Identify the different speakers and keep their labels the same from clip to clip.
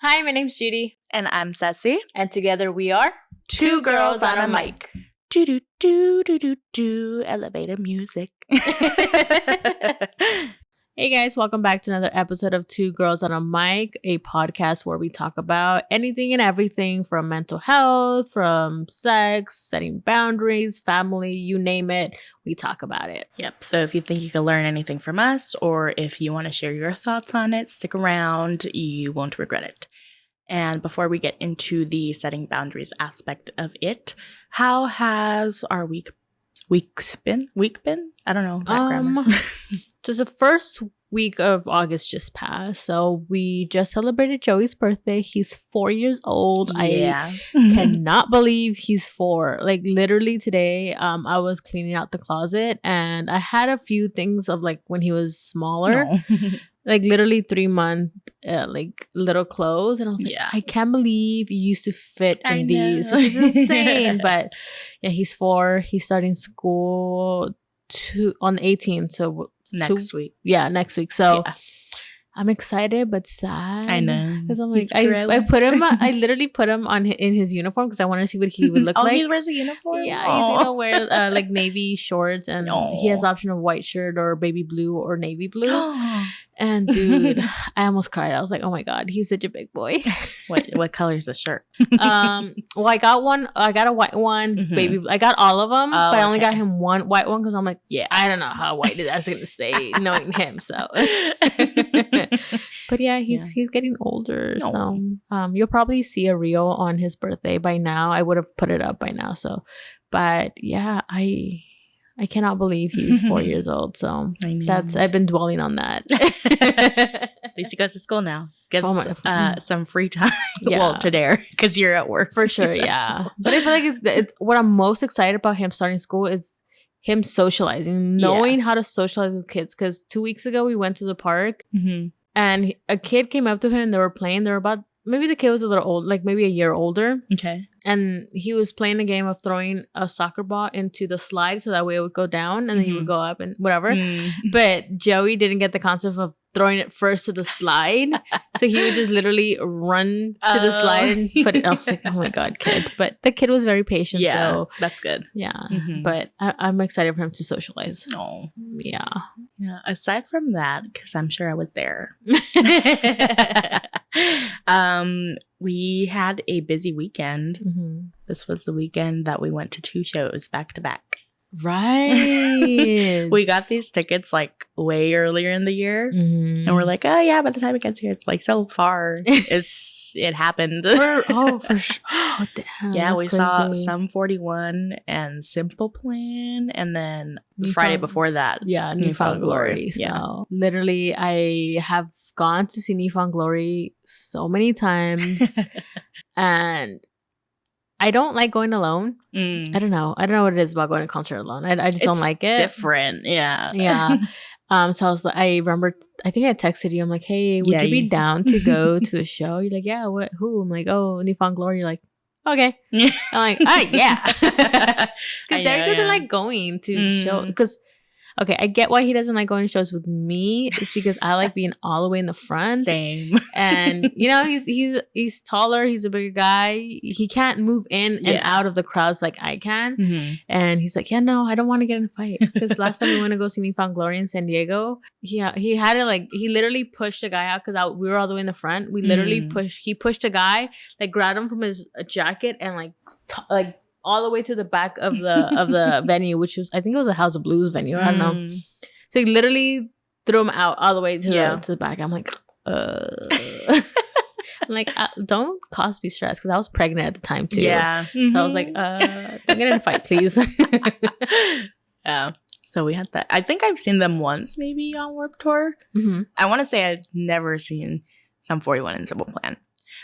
Speaker 1: Hi, my name's Judy.
Speaker 2: And I'm Ceci.
Speaker 1: And together we are
Speaker 2: Two Girls on a Mic. Do do do do do do elevator music.
Speaker 1: Hey guys, welcome back to another episode of Two Girls on a Mic, a podcast where we talk about anything and everything from mental health, from sex, setting boundaries, family, you name it, we talk about it.
Speaker 2: Yep. So if you think you can learn anything from us, or if you want to share your thoughts on it, stick around. You won't regret it. And before we get into the setting boundaries aspect of it, how has our week been? I don't know that grammar.
Speaker 1: So the first week of August just passed. So we just celebrated Joey's birthday. He's 4 years old.
Speaker 2: Yeah.
Speaker 1: I cannot believe he's 4. Like literally today, I was cleaning out the closet and I had a few things of like when he was smaller.
Speaker 2: No.
Speaker 1: Like literally 3-month like little clothes, and I was like,
Speaker 2: Yeah.
Speaker 1: I can't believe you used to fit
Speaker 2: I
Speaker 1: in these,
Speaker 2: know.
Speaker 1: which is insane. But yeah, he's 4. He's starting school on the 18th, so
Speaker 2: Next week.
Speaker 1: next week. So
Speaker 2: Yeah.
Speaker 1: I'm excited but sad.
Speaker 2: I know.
Speaker 1: Because I'm like,
Speaker 2: He's
Speaker 1: I
Speaker 2: growing.
Speaker 1: put him. I literally put him on in his uniform because I wanted to see what he would look like.
Speaker 2: He wears a uniform?
Speaker 1: Yeah, he's gonna wear like navy shorts, and he has
Speaker 2: Aw.
Speaker 1: option of white shirt or baby blue or navy blue. And dude, I almost cried. I was like, oh my god, he's such a big boy.
Speaker 2: What color is the shirt?
Speaker 1: Well, I got a white one,
Speaker 2: Mhm.
Speaker 1: baby. I got all of them,
Speaker 2: Oh,
Speaker 1: but I only got
Speaker 2: okay.
Speaker 1: him one white one because I'm like,
Speaker 2: Yeah.
Speaker 1: I don't know how white that's gonna stay, knowing him. So, but yeah, he's getting older.
Speaker 2: No.
Speaker 1: So, you'll probably see a reel on his birthday by now. I would have put it up by now. So, but yeah, I cannot believe he's 4 years old. So
Speaker 2: I know.
Speaker 1: I've been dwelling on that.
Speaker 2: At least he goes to school now. Gets
Speaker 1: Oh my-
Speaker 2: some free time.
Speaker 1: Yeah.
Speaker 2: Well, to dare, because you're at work.
Speaker 1: For sure,
Speaker 2: He's at
Speaker 1: yeah.
Speaker 2: school.
Speaker 1: But I feel like it's what I'm most excited about him starting school is him socializing, knowing how to socialize with kids. Because 2 weeks ago, we went to the park
Speaker 2: Mhm.
Speaker 1: and a kid came up to him and they were playing. They were about, maybe the kid was a little old, like maybe a year older.
Speaker 2: Okay.
Speaker 1: And he was playing a game of throwing a soccer ball into the slide so that way it would go down and then he would
Speaker 2: Mhm.
Speaker 1: go up and whatever.
Speaker 2: Mm.
Speaker 1: But Joey didn't get the concept of throwing it first to the slide. So he would just literally run to the slide and put it. I was like, oh my God, kid. But the kid was very patient.
Speaker 2: Yeah,
Speaker 1: So
Speaker 2: that's good.
Speaker 1: yeah.
Speaker 2: Mhm.
Speaker 1: But I'm excited for him to socialize.
Speaker 2: Oh.
Speaker 1: Yeah.
Speaker 2: Yeah. Aside from that, because I'm sure I was there. We had a busy weekend.
Speaker 1: Mhm.
Speaker 2: This was the weekend that we went to 2 shows back to back.
Speaker 1: Right.
Speaker 2: We got these tickets like way earlier in the year.
Speaker 1: Mhm.
Speaker 2: And we're like, oh yeah, by the time it gets here, it's like so far. It happened.
Speaker 1: For sure. Oh, damn.
Speaker 2: Yeah,
Speaker 1: that's
Speaker 2: we saw
Speaker 1: crazy.
Speaker 2: Sum 41 and Simple Plan, and then the
Speaker 1: Newfound-
Speaker 2: Friday before that.
Speaker 1: Yeah,
Speaker 2: Newfound
Speaker 1: Newfound Glory.
Speaker 2: Glory.
Speaker 1: So
Speaker 2: Yeah.
Speaker 1: literally, I have gone to see Newfound Glory so many times, and I don't like going alone.
Speaker 2: Mm,
Speaker 1: I don't know what it is about going to a concert alone. I just don't
Speaker 2: It's
Speaker 1: like it.
Speaker 2: different, yeah.
Speaker 1: Yeah. So I was like, I remember, I think I texted you. I'm like, hey, would
Speaker 2: Yeah,
Speaker 1: you be
Speaker 2: you-
Speaker 1: down to go to a show? You're like, yeah. What? Who? I'm like, oh, Newfound Glory. You're like, okay. I'm like, yeah.
Speaker 2: I
Speaker 1: Because
Speaker 2: know,
Speaker 1: Derek doesn't
Speaker 2: yeah.
Speaker 1: like going to show.
Speaker 2: Mm.
Speaker 1: Because, okay, I get why he doesn't like going to shows with me. It's because I like being all the way in the front.
Speaker 2: Same.
Speaker 1: And you know, he's taller. He's a bigger guy. He can't move in and
Speaker 2: Yeah.
Speaker 1: out of the crowds like I can.
Speaker 2: Mhm.
Speaker 1: And he's like, yeah, no, I don't want to get in a fight. Because last time we went to go see Newfound Glory in San Diego, he had it like, he literally pushed a guy out because we were all the way in the front. We literally he pushed a guy, like grabbed him from his jacket and like all the way to the back of the venue, which was, I think it was a House of Blues venue. I don't know.
Speaker 2: Mm.
Speaker 1: So he literally threw him out all the way to
Speaker 2: Yeah.
Speaker 1: the back. I'm like, I'm like, don't cause me stress because I was pregnant at the time too.
Speaker 2: Yeah.
Speaker 1: So I was like, don't get in a fight, please.
Speaker 2: Yeah. So we had that. I think I've seen them once, maybe on Warped Tour.
Speaker 1: Mhm.
Speaker 2: I want to say I've never seen Sum 41 and Simple Plan.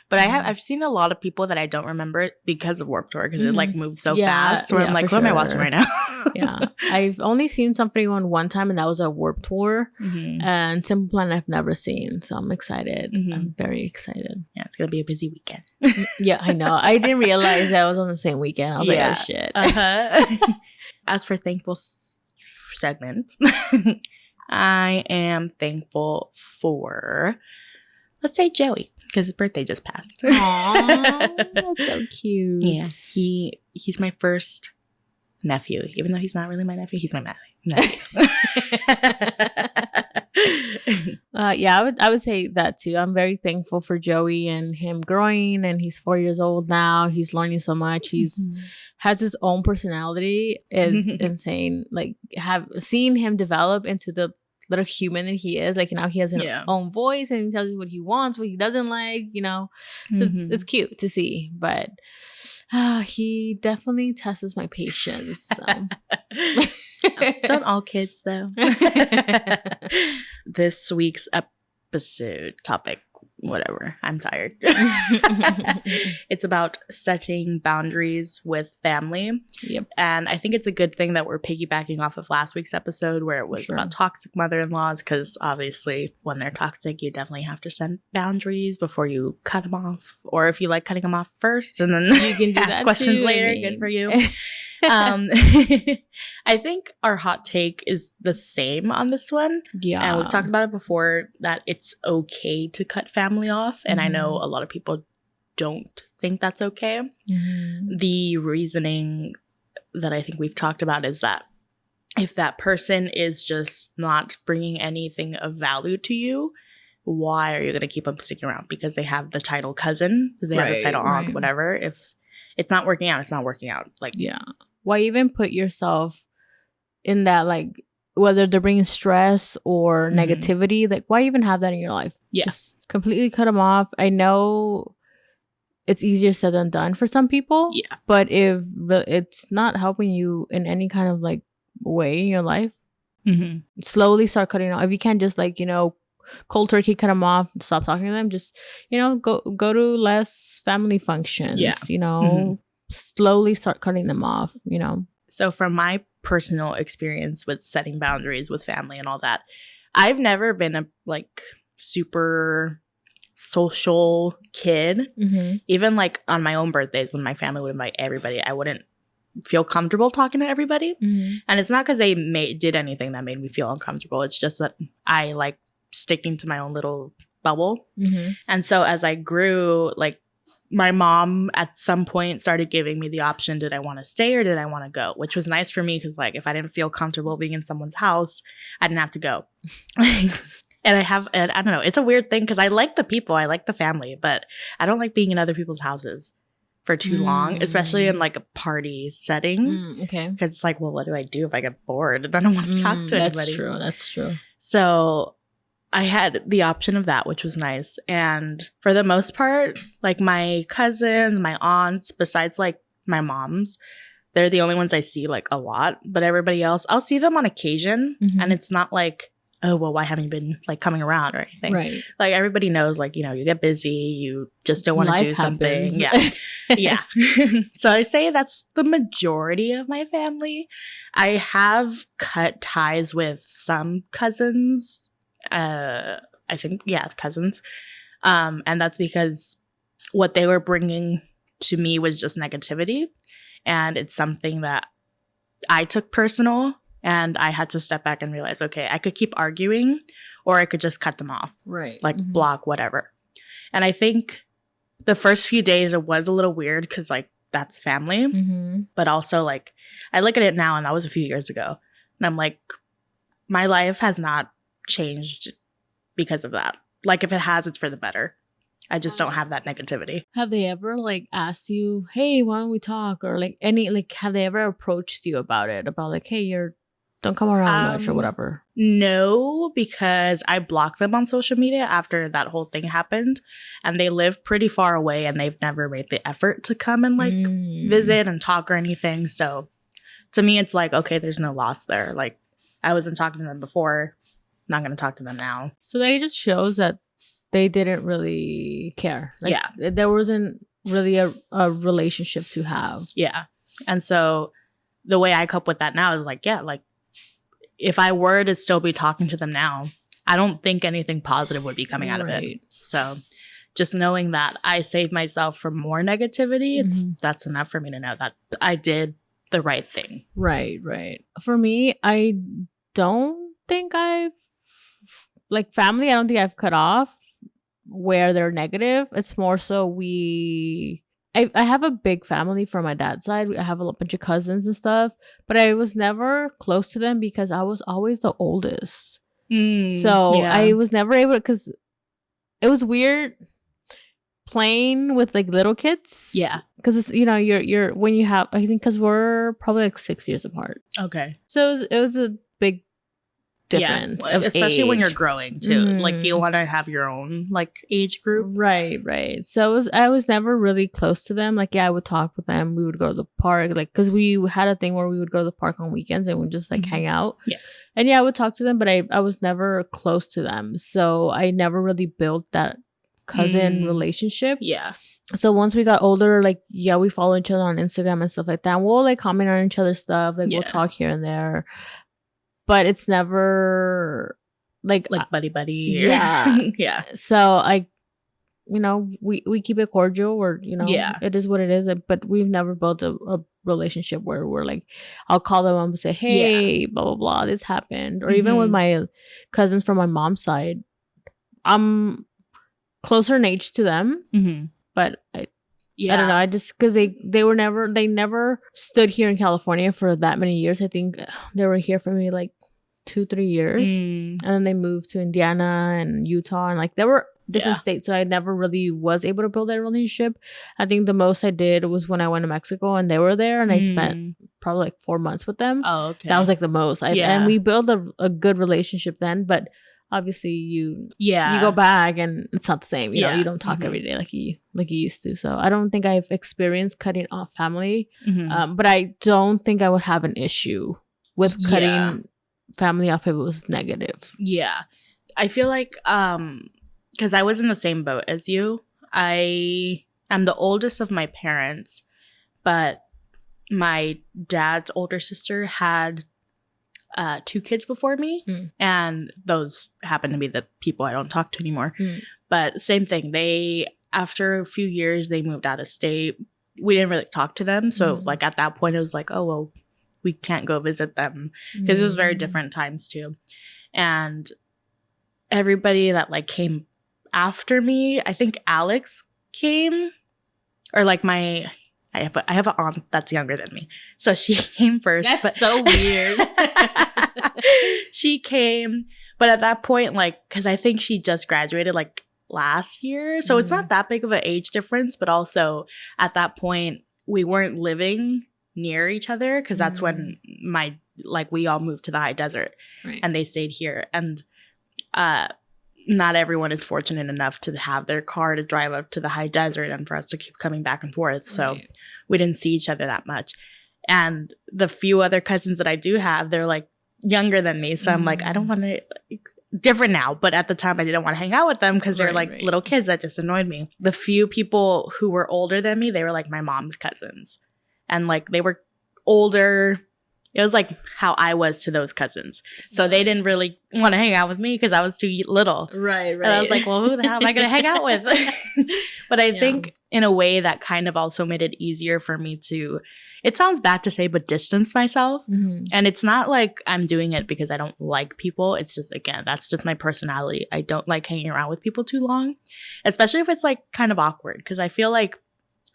Speaker 2: But I've seen a lot of people that I don't remember because of Warped Tour, because it like moves so
Speaker 1: Yeah,
Speaker 2: fast. Where
Speaker 1: yeah,
Speaker 2: I'm like,
Speaker 1: for
Speaker 2: what am I watching
Speaker 1: sure.
Speaker 2: right now?
Speaker 1: Yeah. I've only seen somebody one time, and that was a Warped Tour.
Speaker 2: Mhm.
Speaker 1: And Simple Plan I've never seen. So I'm excited.
Speaker 2: Mhm.
Speaker 1: I'm very excited.
Speaker 2: Yeah, it's gonna be a busy weekend.
Speaker 1: Yeah, I know. I didn't realize that was on the same weekend. I was
Speaker 2: Yeah.
Speaker 1: like, oh shit.
Speaker 2: Uh-huh. As for thankful segment, I am thankful for, let's say, Joey. Because his birthday just passed.
Speaker 1: Aww, that's so cute.
Speaker 2: Yeah, he's my first nephew. Even though he's not really my nephew, he's my nephew.
Speaker 1: Yeah, I would say that too. I'm very thankful for Joey and him growing, and he's 4 years old now. He's learning so much. He's has his own personality is insane. Like seen him develop into the little human that he is. Like now he has his own voice and he tells you what he wants, what he doesn't like, you know. So it's cute to see, but he definitely tests my patience. So.
Speaker 2: Don't all kids though. This week's episode topic, whatever, I'm tired. It's about setting boundaries with family.
Speaker 1: Yep.
Speaker 2: And I think it's a good thing that we're piggybacking off of last week's episode where it was about toxic mother-in-laws, because obviously when they're toxic, you definitely have to set boundaries before you cut them off. Or if you like cutting them off first and then
Speaker 1: you can do
Speaker 2: ask
Speaker 1: that
Speaker 2: questions
Speaker 1: too,
Speaker 2: later, good for you. I think our hot take is the same on this one.
Speaker 1: Yeah.
Speaker 2: And we've talked about it before that it's okay to cut family off. And I know a lot of people don't think that's okay. The reasoning that I think we've talked about is that if that person is just not bringing anything of value to you, why are you going to keep them sticking around? Because they have the title cousin, because they have the title aunt, whatever. If it's not working out, it's not working out. Like,
Speaker 1: yeah. Why even put yourself in that, like, whether they're bringing stress or negativity, like, why even have that in your life?
Speaker 2: Yes.
Speaker 1: Just completely cut them off. I know it's easier said than done for some people.
Speaker 2: Yeah.
Speaker 1: But if it's not helping you in any kind of, like, way in your life, slowly start cutting off. If you can't just, like, you know, cold turkey cut them off, stop talking to them, just, you know, go to less family functions, you know, slowly start cutting them off, you know.
Speaker 2: So from my personal experience with setting boundaries with family and all that, I've never been a like super social kid. Even like on my own birthdays when my family would invite everybody, I wouldn't feel comfortable talking to everybody. And it's not because they did anything that made me feel uncomfortable. It's just that I like sticking to my own little bubble. And so as I grew, like my mom at some point started giving me the option, did I want to stay or did I want to go? Which was nice for me because like if I didn't feel comfortable being in someone's house, I didn't have to go. And I don't know, it's a weird thing because I like the people, I like the family, but I don't like being in other people's houses for too long, especially in like a party setting.
Speaker 1: Okay.
Speaker 2: Because it's like, well, what do I do if I get bored? I don't want to talk to anybody.
Speaker 1: That's true.
Speaker 2: So I had the option of that, which was nice. And for the most part, like my cousins, my aunts, besides like my mom's, they're the only ones I see like a lot. But everybody else, I'll see them on occasion. And it's not like, oh, well, why haven't you been like coming around or anything?
Speaker 1: Right.
Speaker 2: Like everybody knows, like, you know, you get busy, you just don't want to do something. Yeah. Yeah. So I say that's the majority of my family. I have cut ties with some cousins. I think, yeah, cousins. And that's because what they were bringing to me was just negativity. And it's something that I took personal. And I had to step back and realize, okay, I could keep arguing or I could just cut them off.
Speaker 1: Right.
Speaker 2: Like block, whatever. And I think the first few days it was a little weird because like that's family. But also like I look at it now and that was a few years ago. And I'm like, my life has not changed because of that. Like if it has, it's for the better. I just don't have that negativity.
Speaker 1: Have they ever like asked you, hey, why don't we talk? Or like any, like have they ever approached you about it? About like, hey, don't come around much or whatever?
Speaker 2: No, because I blocked them on social media after that whole thing happened. And they live pretty far away and they've never made the effort to come and like visit and talk or anything. So to me, it's like, okay, there's no loss there. Like I wasn't talking to them before. Not going to talk to them now.
Speaker 1: So that just shows that they didn't really care. Like,
Speaker 2: yeah.
Speaker 1: There wasn't really a relationship to have.
Speaker 2: Yeah. And so the way I cope with that now is like, yeah, like if I were to still be talking to them now, I don't think anything positive would be coming out of it. So just knowing that I saved myself from more negativity, that's enough for me to know that I did the right thing.
Speaker 1: Right. For me, I don't think I've, like family, I don't think I've cut off. where they're negative. It's more so I have a big family from my dad's side. I have a bunch of cousins and stuff, but I was never close to them because I was always the oldest. So
Speaker 2: yeah.
Speaker 1: I was never able, because it was weird playing with like little kids.
Speaker 2: Yeah.
Speaker 1: Because it's, you're when you have, I think, because we're probably like 6 years apart.
Speaker 2: Okay.
Speaker 1: So it was a big difference,
Speaker 2: yeah, especially when you're
Speaker 1: age.
Speaker 2: growing too. Like you want to have your own like age group.
Speaker 1: Right. So I was never really close to them. Like, yeah, I would talk with them. We would go to the park, like, because we had a thing where we would go to the park on weekends and we'd just like hang out.
Speaker 2: Yeah.
Speaker 1: And yeah, I would talk to them, but I was never close to them. So I never really built that cousin relationship.
Speaker 2: Yeah.
Speaker 1: So once we got older, like, yeah, we follow each other on Instagram and stuff like that. And we'll like comment on each other's stuff. Like, we'll talk here and there. But it's never like
Speaker 2: buddy.
Speaker 1: Yeah.
Speaker 2: Yeah.
Speaker 1: So we keep it cordial, or it is what it is. But we've never built a relationship where we're like, I'll call them and say, hey, blah blah blah, this happened. Or even with my cousins from my mom's side, I'm closer in age to them, but I don't know. I just, because they never stood here in California for that many years. I think they were here for maybe like 2-3 years, and then they moved to Indiana and Utah, and like they were different states. So I never really was able to build that relationship. I think the most I did was when I went to Mexico and they were there, and I spent probably like 4 months with them.
Speaker 2: Oh, okay.
Speaker 1: That was like the most. And we built a good relationship then, but obviously you go back and it's not the same. You know, you don't talk every day like you used to. So I don't think I've experienced cutting off family, but I don't think I would have an issue with cutting family off if it was negative.
Speaker 2: Yeah, I feel like because I was in the same boat as you. I am the oldest of my parents, but my dad's older sister had 2 kids before me, and those happen to be the people I don't talk to anymore. But same thing, they, after a few years, they moved out of state. We didn't really talk to them, so like at that point it was like, oh well, we can't go visit them, because it was very different times too. And everybody that like came after me, I think Alex came, or like I have an aunt that's younger than me, so she came first.
Speaker 1: That's so weird.
Speaker 2: She came, but at that point, like, because I think she just graduated like last year, so it's not that big of an age difference. But also at that point, we weren't living near each other, because that's when we all moved to the high desert, and they stayed here, and not everyone is fortunate enough to have their car to drive up to the high desert and for us to keep coming back and forth. So we didn't see each other that much. And the few other cousins that I do have, they're like younger than me. So I'm like, I don't want to, different now. But at the time I didn't want to hang out with them because they're like little kids that just annoyed me. The few people who were older than me, they were like my mom's cousins. And like they were older. It was like how I was to those cousins. So they didn't really want to hang out with me because I was too little.
Speaker 1: Right.
Speaker 2: And I was like, well, who the hell am I going to hang out with? But I think in a way that kind of also made it easier for me to, it sounds bad to say, but distance myself. And it's not like I'm doing it because I don't like people. It's just, again, that's just my personality. I don't like hanging around with people too long, especially if it's like kind of awkward, because I feel like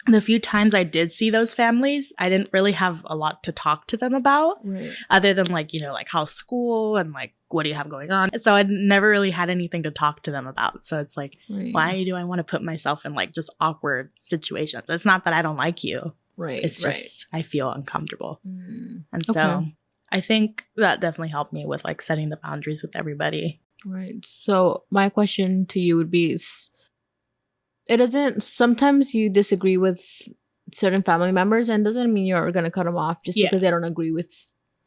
Speaker 2: the few times I did see those families, I didn't really have a lot to talk to them about, other than like, you know, like how's school and like, what do you have going on? So I never really had anything to talk to them about. So it's like, why do I want to put myself in like just awkward situations? It's not that I don't like you. It's just, I feel uncomfortable. And so I think that definitely helped me with like setting the boundaries with everybody.
Speaker 1: Right. So my question to you would be, it doesn't, sometimes you disagree with certain family members, and doesn't mean you're going to cut them off just because they don't agree with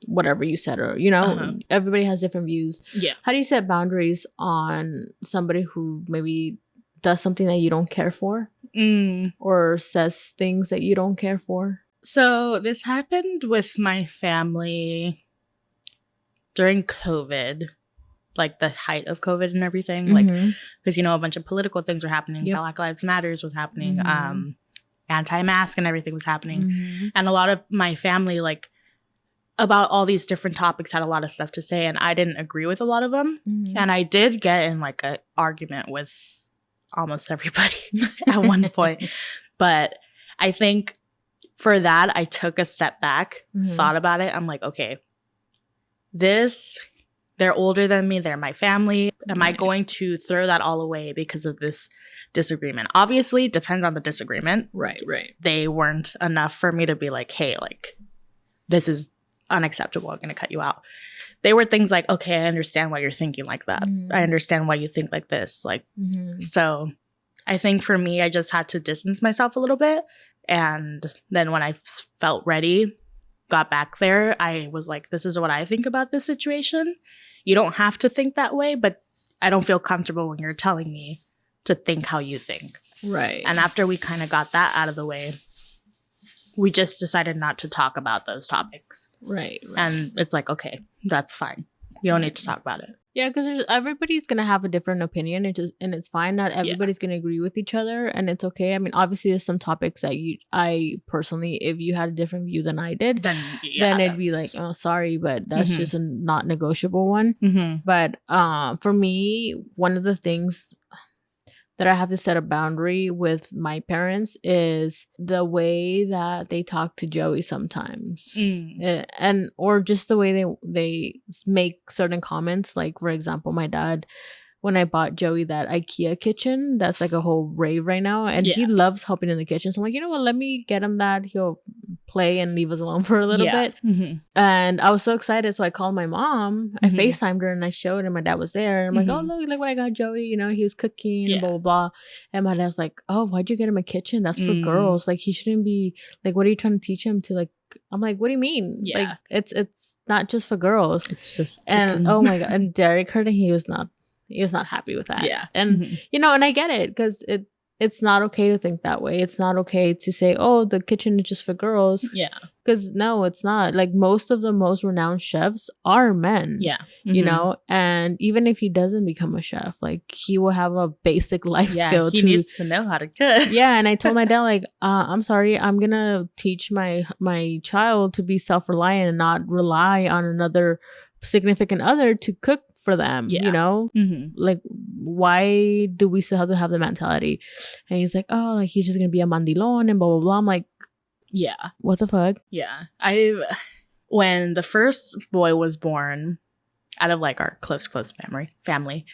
Speaker 1: whatever you said, or, you know, everybody has different views. How do you set boundaries on somebody who maybe does something that you don't care for or says things that you don't care for?
Speaker 2: So this happened with my family during COVID. Like the height of COVID and everything, like, because, you know, a bunch of political things were happening. Black Lives Matters was happening. Anti-mask and everything was happening. And a lot of my family, like, about all these different topics had a lot of stuff to say, and I didn't agree with a lot of them. And I did get in like an argument with almost everybody at one point. But I think for that, I took a step back, thought about it. I'm like, okay, they're older than me. They're my family. Am I going to throw that all away because of this disagreement? Obviously, it depends on the disagreement.
Speaker 1: Right.
Speaker 2: They weren't enough for me to be like, hey, like, this is unacceptable. I'm going to cut you out. They were things like, okay, I understand why you're thinking like that. I understand why you think like this. Like, so I think for me, I just had to distance myself a little bit. And then when I felt ready, got back there, I was like, this is what I think about this situation. You don't have to think that way, but I don't feel comfortable when you're telling me to think how you think.
Speaker 1: Right.
Speaker 2: And after we kind of got that out of the way, we just decided not to talk about those topics.
Speaker 1: Right.
Speaker 2: And it's like, okay, that's fine. You don't need to talk about it.
Speaker 1: Yeah, because everybody's gonna have a different opinion, and it's fine. Not everybody's gonna agree with each other, and it's okay. I mean, obviously, there's some topics that I personally, if you had a different view than I did, then it'd be like, oh, sorry, but that's just a not negotiable one. But for me, one of the things that I have to set a boundary with my parents is the way that they talk to Joey sometimes. And or just the way they make certain comments. Like, for example, my dad, when I bought Joey that IKEA kitchen, that's like a whole rave right now, and he loves helping in the kitchen. So I'm like, you know what, let me get him that. He'll play and leave us alone for a little bit. And I was so excited, so I called my mom. I FaceTimed her and I showed her. My dad was there. And I'm like, oh, look what I got Joey. You know, he was cooking and blah blah blah. And my dad's like, oh, why'd you get him a kitchen? That's for girls. Like, he shouldn't be, like, what are you trying to teach him to, like? I'm like, what do you mean? Like, it's not just for girls. It's just and oh my god. And Derek heard it. He was not happy with that. And you know, and I get it, because it's not okay to think that way. It's not okay to say, oh, the kitchen is just for girls. Because no, it's not. Like, most of the most renowned chefs are men. You know, and even if he doesn't become a chef, like, he will have a basic life skill.
Speaker 2: He needs to know how to cook.
Speaker 1: And I told my dad, like, I'm sorry, I'm gonna teach my child to be self-reliant and not rely on another significant other to cook for them. You know, like, why do we still have to have the mentality? And he's like, oh, like, he's just gonna be a mandilon and blah blah blah. I'm like, what the fuck?
Speaker 2: When the first boy was born, out of like our close family,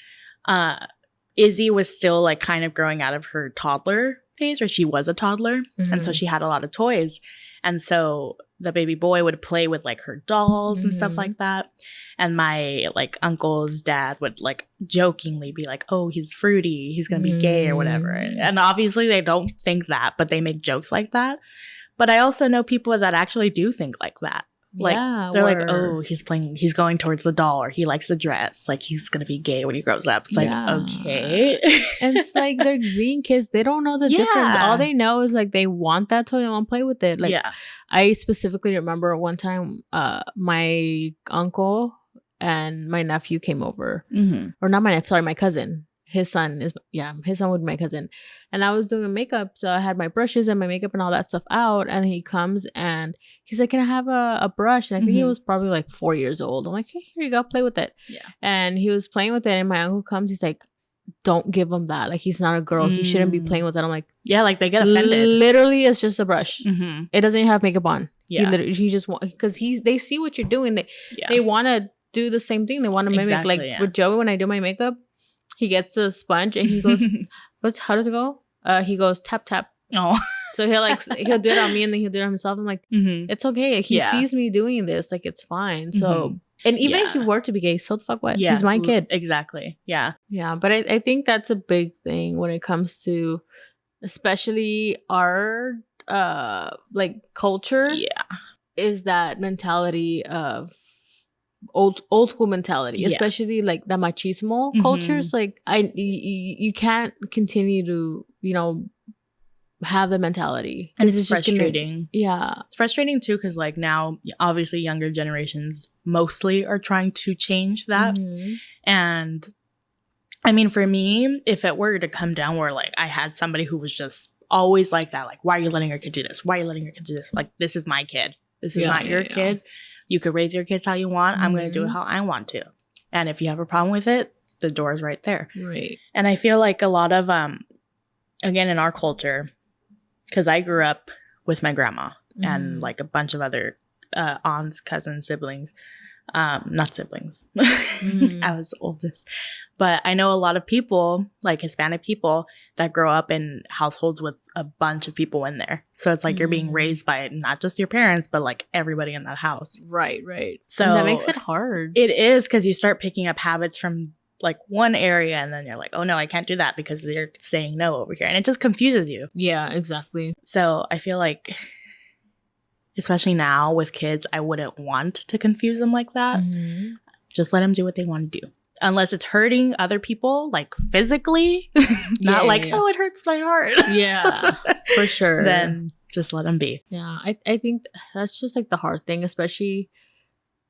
Speaker 2: Izzy was still like kind of growing out of her toddler phase, or she was a toddler, and so she had a lot of toys, and so the baby boy would play with like her dolls and stuff like that. And my like uncle's dad would like jokingly be like, oh, he's fruity, he's gonna be gay or whatever. And obviously they don't think that, but they make jokes like that. But I also know people that actually do think like that. Like, they're like, oh, he's going towards the doll, or he likes the dress, like, he's gonna be gay when he grows up. It's like, okay.
Speaker 1: And it's like, they're being kids, they don't know the difference. All they know is like, they want that toy, they want to play with it. Like, I specifically remember one time my uncle and my nephew came over, or not my nephew, sorry, my cousin. His son would be my cousin. And I was doing makeup, so I had my brushes and my makeup and all that stuff out. And he comes and he's like, can I have a brush? And I think he was probably like 4 years old. I'm like, hey, here you go, play with it. And he was playing with it, and my uncle comes, he's like, don't give him that. Like, he's not a girl. He shouldn't be playing with it. I'm like,
Speaker 2: like, they get offended.
Speaker 1: Literally, it's just a brush. It doesn't even have makeup on. He just want, because they see what you're doing. They want to do the same thing. They want to mimic. With Joey, when I do my makeup, he gets a sponge and he goes, how does it go? He goes, tap, tap.
Speaker 2: Oh.
Speaker 1: So he'll do it on me, and then he'll do it on himself. I'm like, it's okay. He sees me doing this. Like, it's fine. So, and even if he were to be gay, so the fuck what? He's my kid.
Speaker 2: Exactly. Yeah.
Speaker 1: But I think that's a big thing when it comes to, especially our like culture. Is that mentality of old school mentality, especially like the machismo cultures. Like, you can't continue to, you know, have the mentality,
Speaker 2: and it's frustrating.
Speaker 1: It's
Speaker 2: frustrating too, because like now obviously younger generations mostly are trying to change that. And I mean, for me, if it were to come down where like I had somebody who was just always like that, like, why are you letting your kid do this? Why are you letting your kid do this? Like, this is my kid, this is not your kid. You could raise your kids how you want. I'm going to do it how I want to. And if you have a problem with it, the door is right there.
Speaker 1: Right.
Speaker 2: And I feel like a lot of again, in our culture, because I grew up with my grandma and like a bunch of other aunts, cousins, siblings. Not siblings. I was the oldest. But I know a lot of people, like Hispanic people, that grow up in households with a bunch of people in there. So it's like you're being raised by not just your parents, but like everybody in that house.
Speaker 1: Right.
Speaker 2: So
Speaker 1: and that makes it hard.
Speaker 2: It is, because you start picking up habits from like one area and then you're like, oh no, I can't do that because they're saying no over here. And it just confuses you.
Speaker 1: Yeah, exactly.
Speaker 2: So I feel like, especially now with kids, I wouldn't want to confuse them like that. Just let them do what they want to do. Unless it's hurting other people, like physically. Not oh, it hurts my heart.
Speaker 1: Yeah, for sure.
Speaker 2: Then just let them be.
Speaker 1: Yeah, I think that's just like the hard thing, especially,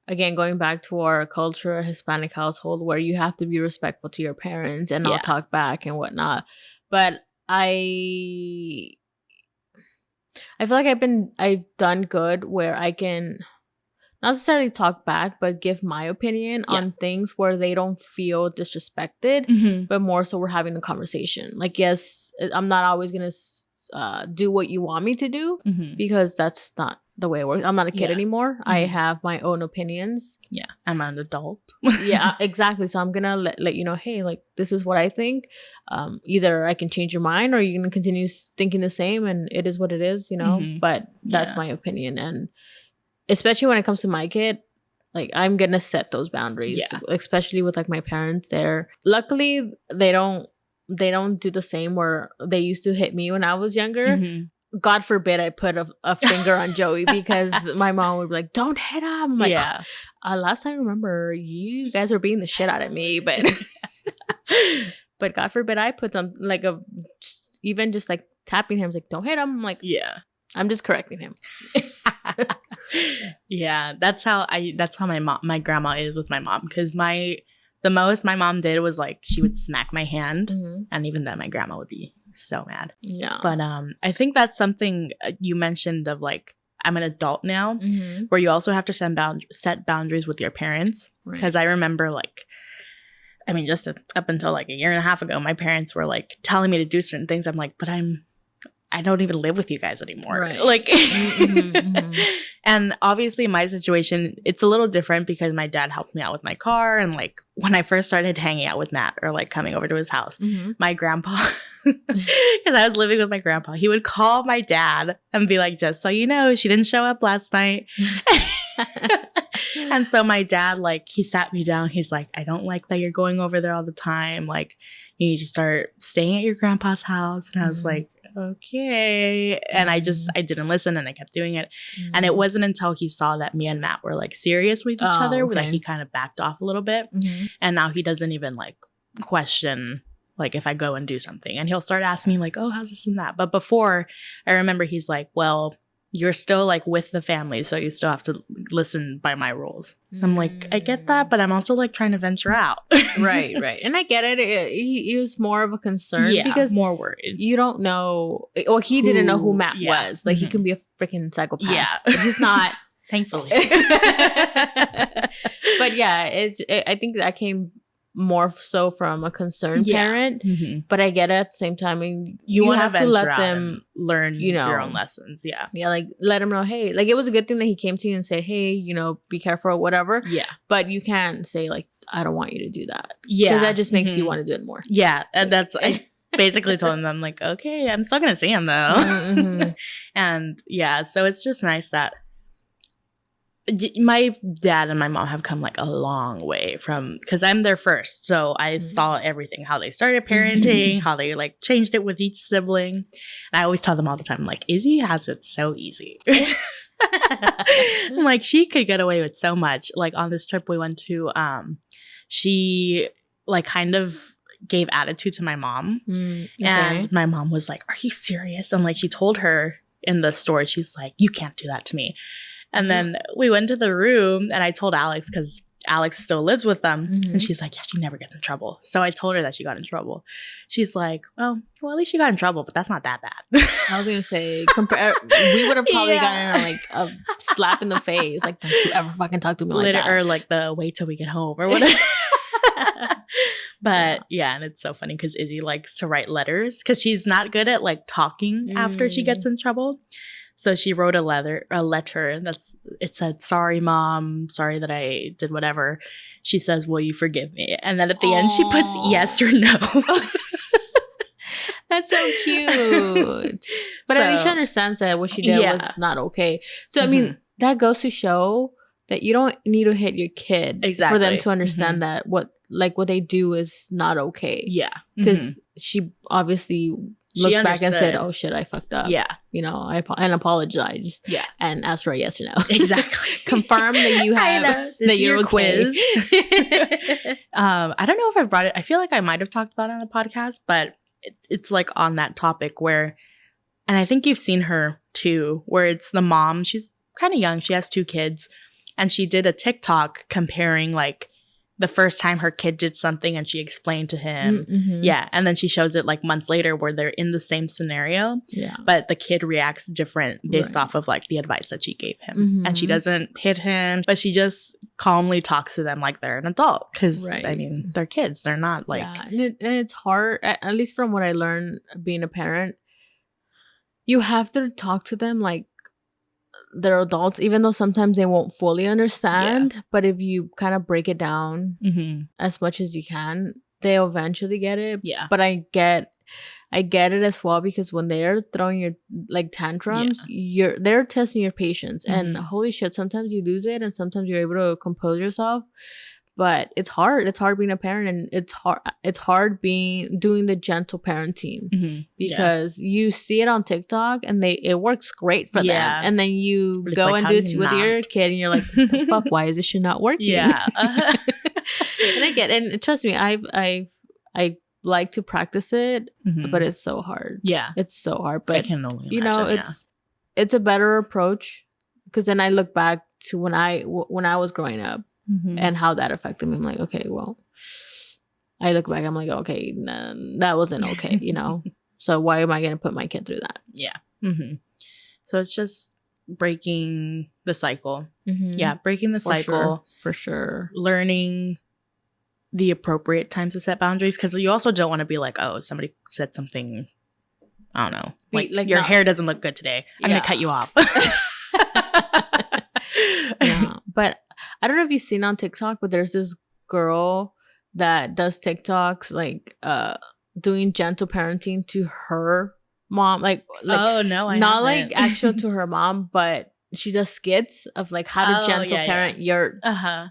Speaker 1: again, going back to our culture, Hispanic household, where you have to be respectful to your parents and not talk back and whatnot. But I feel like I've done good where I can not necessarily talk back, but give my opinion on things where they don't feel disrespected, but more so we're having a conversation. Like, yes, I'm not always going to do what you want me to do because that's not the way it works. I'm not a kid anymore. I have my own opinions.
Speaker 2: Yeah, I'm an adult.
Speaker 1: Yeah, exactly. So I'm gonna let you know, hey, like, this is what I think. Either I can change your mind or you're gonna continue thinking the same, and it is what it is, you know. But that's my opinion, and especially when it comes to my kid, like, I'm gonna set those boundaries. Especially with like my parents. Luckily they don't do the same where they used to hit me when I was younger. God forbid I put a finger on Joey because my mom would be like, don't hit him. I'm like, last time I remember you guys were beating the shit out of me, but but God forbid I put some like even just like tapping him, like, don't hit him. I'm like, I'm just correcting him.
Speaker 2: That's how my grandma is with my mom, because the most my mom did was like she would smack my hand, and even then my grandma would be so mad. But I think that's something you mentioned of like, I'm an adult now, where you also have to set boundaries with your parents, because I remember like, I mean, just up until like a year and a half ago, my parents were like telling me to do certain things. I'm like, but I don't even live with you guys anymore. Like, and obviously my situation, it's a little different because my dad helped me out with my car. And like when I first started hanging out with Matt or like coming over to his house, my grandpa, because I was living with my grandpa, he would call my dad and be like, just so you know, she didn't show up last night. And so my dad, like, he sat me down. He's like, I don't like that you're going over there all the time. Like, you need to start staying at your grandpa's house. And I was like, okay. And I didn't listen, and I kept doing it. And it wasn't until he saw that me and Matt were like serious with each other that he kind of backed off a little bit. And now he doesn't even like question like if I go and do something, and he'll start asking me like, oh, how's this and that. But before, I remember he's like, well, you're still like with the family, so you still have to listen by my rules. I'm like, I get that, but I'm also like trying to venture out.
Speaker 1: right. And I get it. He was more of a concern because
Speaker 2: more worried.
Speaker 1: You don't know, or he didn't know who Matt was. Like, he can be a freaking psychopath. Yeah, but he's not.
Speaker 2: Thankfully.
Speaker 1: But yeah, I think that came more so from a concerned parent, but I get it at the same time. I mean, you have to let them
Speaker 2: learn, you know, your own lessons.
Speaker 1: Like, let them know, hey, like, it was a good thing that he came to you and said, hey, you know, be careful or whatever. But you can't say like, I don't want you to do that. Because that just makes you want to do it more.
Speaker 2: And that's I basically told him, I'm like, okay, I'm still gonna see him though. And so it's just nice that my dad and my mom have come like a long way from, because I'm their first, so I saw everything, how they started parenting, how they like changed it with each sibling. And I always tell them all the time, like, Izzy has it so easy. I'm like, she could get away with so much. Like on this trip we went to, she like kind of gave attitude to my mom, and my mom was like, are you serious? And like, she told her in the store, she's like, you can't do that to me. And then we went to the room, and I told Alex, because Alex still lives with them. And she's like, yeah, she never gets in trouble. So I told her that she got in trouble. She's like, well, at least she got in trouble, but that's not that bad.
Speaker 1: I was going to say, we would have probably gotten like a slap in the face. Like, don't you ever fucking talk to me like that.
Speaker 2: Or like the wait till we get home or whatever. But yeah, and it's so funny because Izzy likes to write letters because she's not good at like talking after she gets in trouble. So she wrote a letter it said, "Sorry, Mom. Sorry that I did whatever." She says, "Will you forgive me?" And then at the end, she puts yes or no.
Speaker 1: That's so cute. But at least she understands that what she did was not okay. So, I mean, that goes to show that you don't need to hit your kid for them to understand that what they do is not okay.
Speaker 2: Yeah.
Speaker 1: Because she obviously looked back and said, "Oh shit, I fucked up."
Speaker 2: Yeah.
Speaker 1: You know, and apologized.
Speaker 2: Yeah.
Speaker 1: And asked for a yes or no.
Speaker 2: Exactly.
Speaker 1: Confirm that you have that you're okay.
Speaker 2: Quiz. I don't know if I brought it. I feel like I might have talked about it on the podcast, but it's like on that topic where, and I think you've seen her too, where it's the mom. She's kind of young. She has 2 kids, and she did a TikTok comparing like the first time her kid did something and she explained to him. Yeah. And then she shows it like months later where they're in the same scenario. Yeah. But the kid reacts different based off of like the advice that she gave him. And she doesn't hit him, but she just calmly talks to them like they're an adult. Because I mean, they're kids. They're not like.
Speaker 1: Yeah. And it's hard, at least from what I learned being a parent. You have to talk to them like they're adults, even though sometimes they won't fully understand. Yeah. But if you kind of break it down as much as you can, they'll eventually get it. Yeah. But I get it as well, because when they're throwing your like tantrums, they're testing your patience. And holy shit, sometimes you lose it and sometimes you're able to compose yourself. But it's hard. It's hard being a parent, and it's hard doing the gentle parenting because you see it on TikTok and it works great for them. And then you go like, and do it with your kid and you're like, what the fuck, why is this shit not working? Yeah. And I get it. And trust me, I like to practice it, but it's so hard. Yeah. It's so hard. But
Speaker 2: I can only imagine,
Speaker 1: it's a better approach, because then I look back to when I was growing up. And how that affected me. I'm like, okay, well, I look back, I'm like, okay, nah, that wasn't okay, you know? So why am I going to put my kid through that?
Speaker 2: Yeah. So it's just breaking the cycle. Yeah, breaking the cycle.
Speaker 1: For sure.
Speaker 2: Learning the appropriate times to set boundaries, because you also don't want to be like, oh, somebody said something, I don't know, like your hair doesn't look good today. I'm going to cut you off.
Speaker 1: Yeah, but I don't know if you've seen on TikTok, but there's this girl that does TikToks like doing gentle parenting to her mom. Like
Speaker 2: oh no, I
Speaker 1: not
Speaker 2: haven't.
Speaker 1: Like actual to her mom, but she does skits of like how to gentle parent your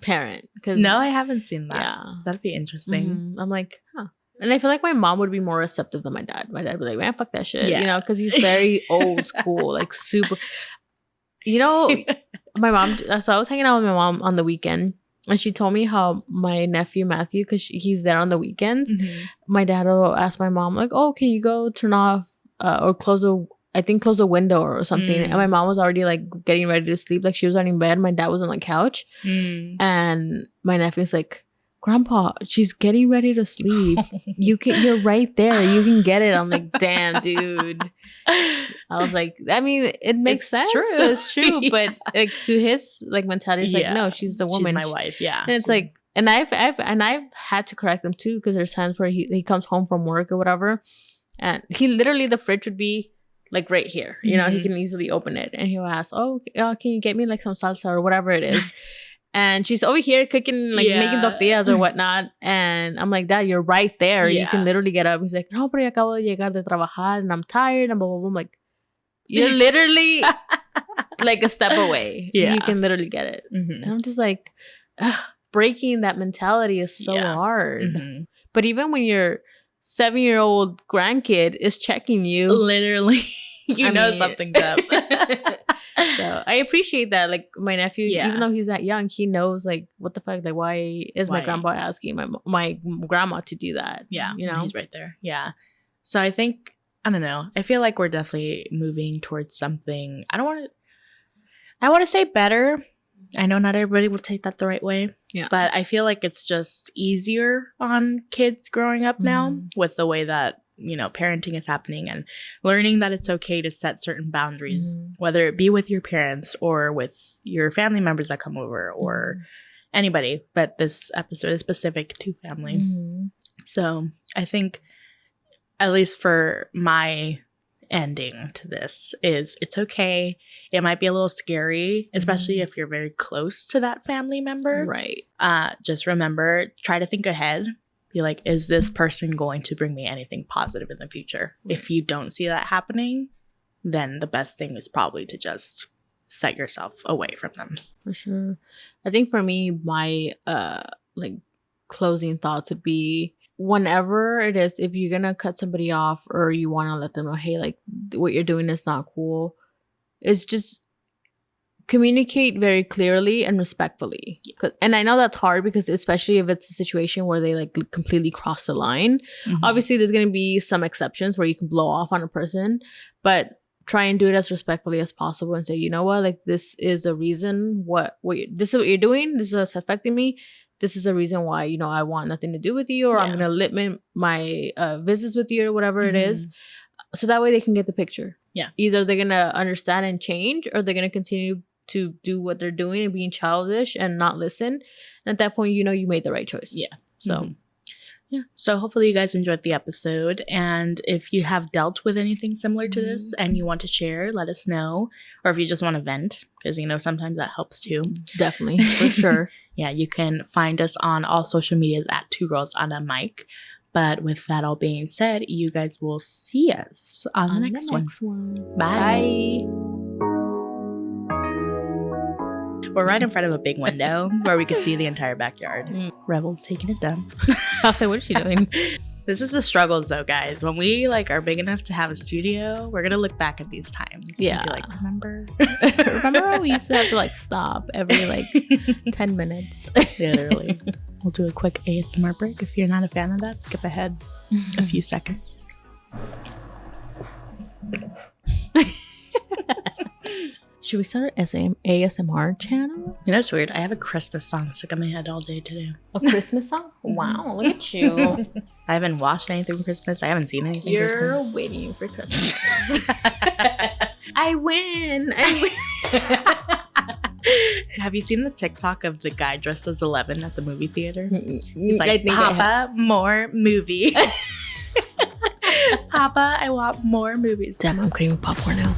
Speaker 1: parent. Because
Speaker 2: no, I haven't seen that. Yeah, that'd be interesting.
Speaker 1: I'm like, huh. And I feel like my mom would be more receptive than my dad. My dad would be like, man, fuck that shit. You know, because he's very old school, like super. You know, my mom, so I was hanging out with my mom on the weekend, and she told me how my nephew Matthew, because he's there on the weekends, my dad will ask my mom like, oh, can you go turn off or close the window or something. And my mom was already like getting ready to sleep, like she was already in bed, my dad was on the couch, and my nephew's like, Grandpa, she's getting ready to sleep. You're right there. You can get it. I'm like, damn, dude. I was like, I mean, it makes sense. True. So it's true, but like to his like mentality, it's like, no, she's the woman.
Speaker 2: She's my wife. Yeah.
Speaker 1: And it's like, and I've had to correct him too, because there's times where he comes home from work or whatever, and he literally, the fridge would be like right here. You know, he can easily open it, and he'll ask, oh, can you get me like some salsa or whatever it is. And she's over here cooking, like making tortillas or whatnot. And I'm like, Dad, you're right there. You can literally get up. He's like, no, pero ya acabo de llegar de trabajar and I'm tired. And blah, blah, blah. I'm like, you're literally like a step away. Yeah. You can literally get it. And I'm just like, breaking that mentality is so hard. But even when your 7-year-old grandkid is checking you.
Speaker 2: Literally. you know something's up.
Speaker 1: So I appreciate that. Like my nephew, even though he's that young, he knows like what the fuck, like why is my grandpa asking my grandma to do that?
Speaker 2: Yeah,
Speaker 1: you know,
Speaker 2: he's right there. Yeah. So I think, I don't know. I feel like we're definitely moving towards something. I want to say better. I know not everybody will take that the right way. Yeah. But I feel like it's just easier on kids growing up now with the way that, you know, parenting is happening and learning that it's okay to set certain boundaries, whether it be with your parents or with your family members that come over or anybody. But this episode is specific to family. So I think, at least for my ending to this, is it's okay. It might be a little scary, especially if you're very close to that family member.
Speaker 1: Right.
Speaker 2: Just remember, try to think ahead. Be like, is this person going to bring me anything positive in the future?
Speaker 1: Right.
Speaker 2: If you don't see that happening, then the best thing is probably to just set yourself away from them.
Speaker 1: For sure. I think for me, my like closing thoughts would be, whenever it is, if you're gonna cut somebody off or you want to let them know, hey, like what you're doing is not cool, it's just communicate very clearly and respectfully. And I know that's hard, because especially if it's a situation where they like completely cross the line. Obviously there's going to be some exceptions where you can blow off on a person, but try and do it as respectfully as possible and say, you know what, like this is the reason this is what you're doing, this is what's affecting me, this is a reason why, you know, I want nothing to do with you, or I'm going to limit my visits with you, or whatever it is. So that way they can get the picture.
Speaker 2: Yeah.
Speaker 1: Either they're going to understand and change, or they're going to continue to do what they're doing and being childish and not listen. And at that point, you know, you made the right choice.
Speaker 2: Yeah.
Speaker 1: So,
Speaker 2: yeah. So hopefully you guys enjoyed the episode. And if you have dealt with anything similar to this and you want to share, let us know. Or if you just want to vent, because, you know, sometimes that helps too.
Speaker 1: Definitely. For sure.
Speaker 2: Yeah. You can find us on all social medias at Two Girls on a Mic. But with that all being said, you guys will see us on the next one. Bye. We're right in front of a big window where we can see the entire backyard. Rebel's taking it down.
Speaker 1: I was like, what is she doing?
Speaker 2: This is the struggles though, guys. When we like are big enough to have a studio, we're gonna look back at these times.
Speaker 1: Yeah.
Speaker 2: And be like, remember?
Speaker 1: Remember how we used to have to like stop every like 10 minutes?
Speaker 2: Literally. We'll do a quick ASMR break. If you're not a fan of that, skip ahead a few seconds.
Speaker 1: Should we start an ASMR channel?
Speaker 2: You know, it's weird. I have a Christmas song stuck in my head all day today.
Speaker 1: A Christmas song? Wow, look at you.
Speaker 2: I haven't watched anything for Christmas. I haven't seen anything
Speaker 1: You're
Speaker 2: Christmas.
Speaker 1: waiting for Christmas. I win.
Speaker 2: Have you seen the TikTok of the guy dressed as 11 at the movie theater? He's
Speaker 1: I
Speaker 2: like,
Speaker 1: think
Speaker 2: Papa, more movie. Papa, I want more movies.
Speaker 1: Damn, I'm craving popcorn now.